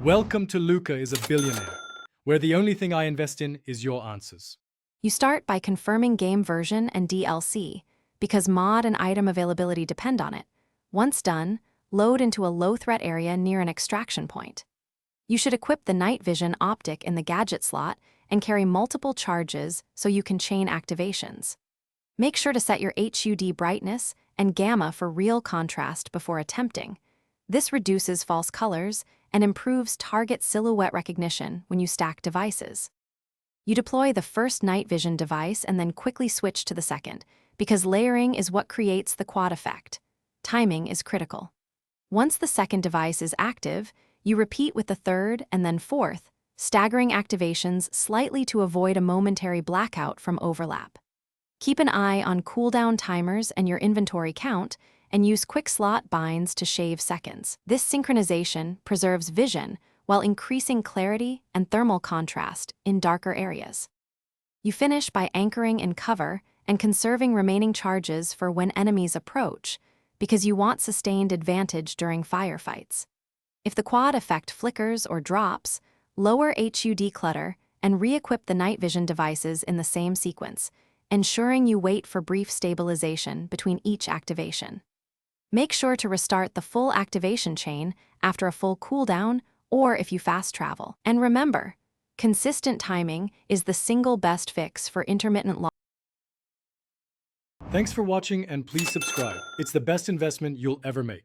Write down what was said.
Welcome to Luca is a Billionaire, where the only thing I invest in is your answers. You start by confirming game version and DLC, because mod and item availability depend on it. Once done, load into a low-threat area near an extraction point. You should equip the night vision optic in the gadget slot and carry multiple charges so you can chain activations. Make sure to set your HUD brightness and gamma for real contrast before attempting. This reduces false colors and improves target silhouette recognition when you stack devices. You deploy the first night vision device and then quickly switch to the second, because layering is what creates the quad effect. Timing is critical. Once the second device is active, you repeat with the third and then fourth, staggering activations slightly to avoid a momentary blackout from overlap. Keep an eye on cooldown timers and your inventory count, and use quick slot binds to shave seconds. This synchronization preserves vision while increasing clarity and thermal contrast in darker areas. You finish by anchoring in cover and conserving remaining charges for when enemies approach, because you want sustained advantage during firefights. If the quad effect flickers or drops, lower HUD clutter and re-equip the night vision devices in the same sequence, ensuring you wait for brief stabilization between each activation. Make sure to restart the full activation chain after a full cooldown or if you fast travel. And remember, consistent timing is the single best fix for intermittent loss. Thanks for watching and please subscribe. It's the best investment you'll ever make.